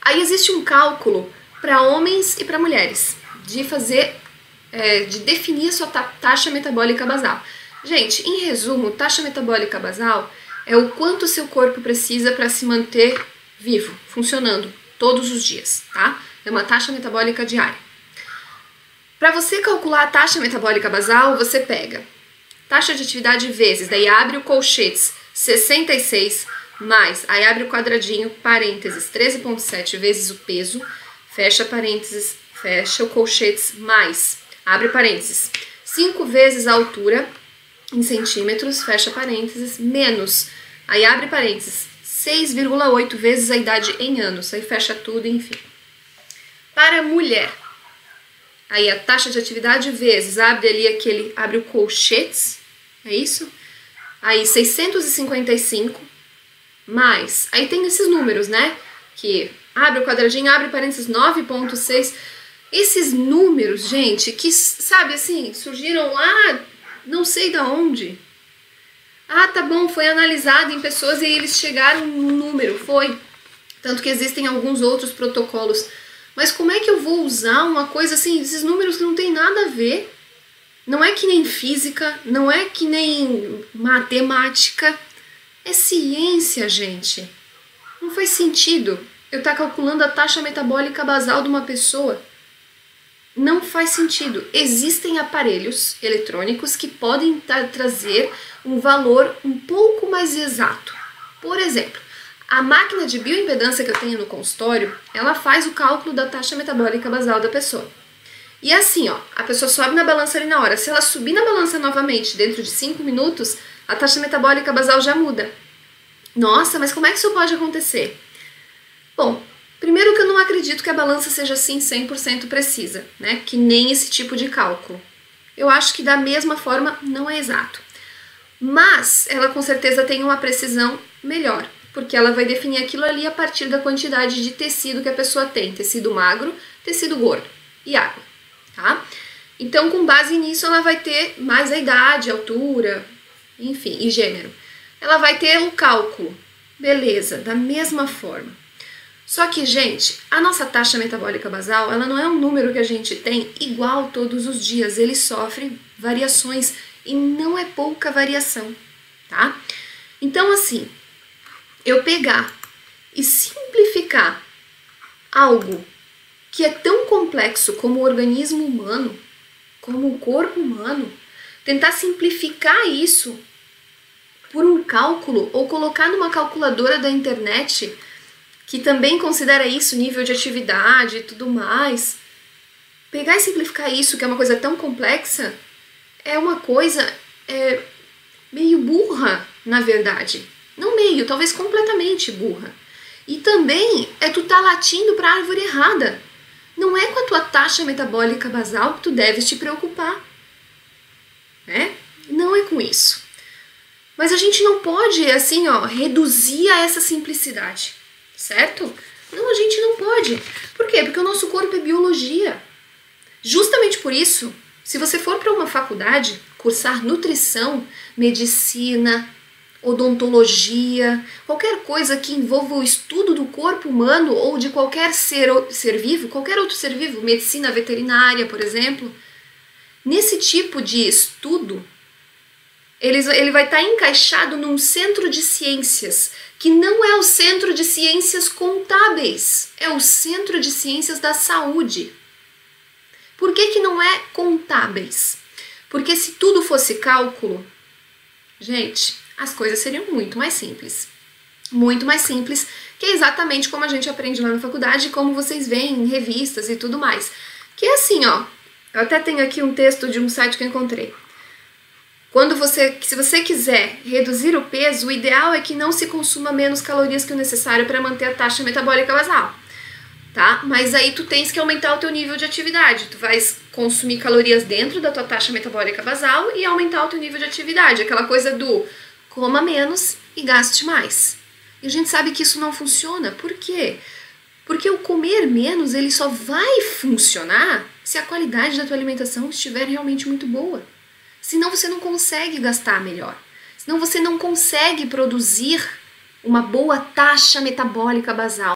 Aí existe um cálculo para homens e para mulheres, de definir a sua taxa metabólica basal. Gente, em resumo, taxa metabólica basal é o quanto o seu corpo precisa para se manter vivo, funcionando todos os dias, tá? É uma taxa metabólica diária. Para você calcular a taxa metabólica basal, você pega taxa de atividade vezes, daí abre o colchetes 66 mais, aí abre o quadradinho, parênteses, 13,7 vezes o peso, fecha parênteses, fecha o colchetes mais, abre parênteses, 5 vezes a altura em centímetros, fecha parênteses, menos, aí abre parênteses, 6,8 vezes a idade em anos, aí fecha tudo, enfim. Para mulher, aí a taxa de atividade vezes, abre o colchetes, é isso? Aí 655 mais, aí tem esses números, né? Que abre o quadradinho, abre parênteses 9,6. Esses números, gente, que, sabe assim, surgiram lá, não sei da onde. Ah, tá bom, foi analisado em pessoas e eles chegaram no número, foi. Tanto que existem alguns outros protocolos. Mas como é que eu vou usar uma coisa assim, esses números que não tem nada a ver? Não é que nem física, não é que nem matemática. É ciência, gente. Não faz sentido eu estar calculando a taxa metabólica basal de uma pessoa. Não faz sentido. Existem aparelhos eletrônicos que podem trazer um valor um pouco mais exato. Por exemplo, a máquina de bioimpedância que eu tenho no consultório, ela faz o cálculo da taxa metabólica basal da pessoa. E assim, ó, a pessoa sobe na balança ali na hora. Se ela subir na balança novamente dentro de 5 minutos, a taxa metabólica basal já muda. Nossa, mas como é que isso pode acontecer? Bom, primeiro que eu não acredito que a balança seja assim 100% precisa, né? Que nem esse tipo de cálculo. Eu acho que da mesma forma não é exato. Mas ela com certeza tem uma precisão melhor, porque ela vai definir aquilo ali a partir da quantidade de tecido que a pessoa tem, tecido magro, tecido gordo e água, tá? Então, com base nisso, ela vai ter mais a idade, a altura, enfim, e gênero. Ela vai ter o cálculo, beleza, da mesma forma. Só que, gente, a nossa taxa metabólica basal, ela não é um número que a gente tem igual todos os dias, ele sofre variações e não é pouca variação, tá? Então, assim, eu pegar e simplificar algo que é tão complexo como o organismo humano, como o corpo humano, tentar simplificar isso por um cálculo ou colocar numa calculadora da internet que também considera isso nível de atividade e tudo mais, pegar e simplificar isso, que é uma coisa tão complexa, é uma coisa meio burra, na verdade. Não meio, talvez completamente burra. E também tu tá latindo para a árvore errada. Não é com a tua taxa metabólica basal que tu deves te preocupar, né? Não é com isso. Mas a gente não pode, assim, ó, reduzir a essa simplicidade, certo? Não, a gente não pode. Por quê? Porque o nosso corpo é biologia. Justamente por isso, se você for para uma faculdade, cursar nutrição, medicina, odontologia, qualquer coisa que envolva o estudo do corpo humano ou de qualquer ser vivo, qualquer outro ser vivo, medicina veterinária, por exemplo, nesse tipo de estudo, ele vai estar encaixado num centro de ciências, que não é o centro de ciências contábeis, é o centro de ciências da saúde. Por que que não é contábeis? Porque se tudo fosse cálculo, gente, as coisas seriam muito mais simples. Muito mais simples, que é exatamente como a gente aprende lá na faculdade, como vocês veem em revistas e tudo mais. Que é assim, ó, eu até tenho aqui um texto de um site que eu encontrei. Se você quiser reduzir o peso, o ideal é que não se consuma menos calorias que o necessário para manter a taxa metabólica basal, tá? Mas aí tu tens que aumentar o teu nível de atividade. Tu vais consumir calorias dentro da tua taxa metabólica basal e aumentar o teu nível de atividade. Aquela coisa do coma menos e gaste mais. E a gente sabe que isso não funciona. Por quê? Porque o comer menos, ele só vai funcionar se a qualidade da tua alimentação estiver realmente muito boa. Senão você não consegue gastar melhor. Senão você não consegue produzir uma boa taxa metabólica basal.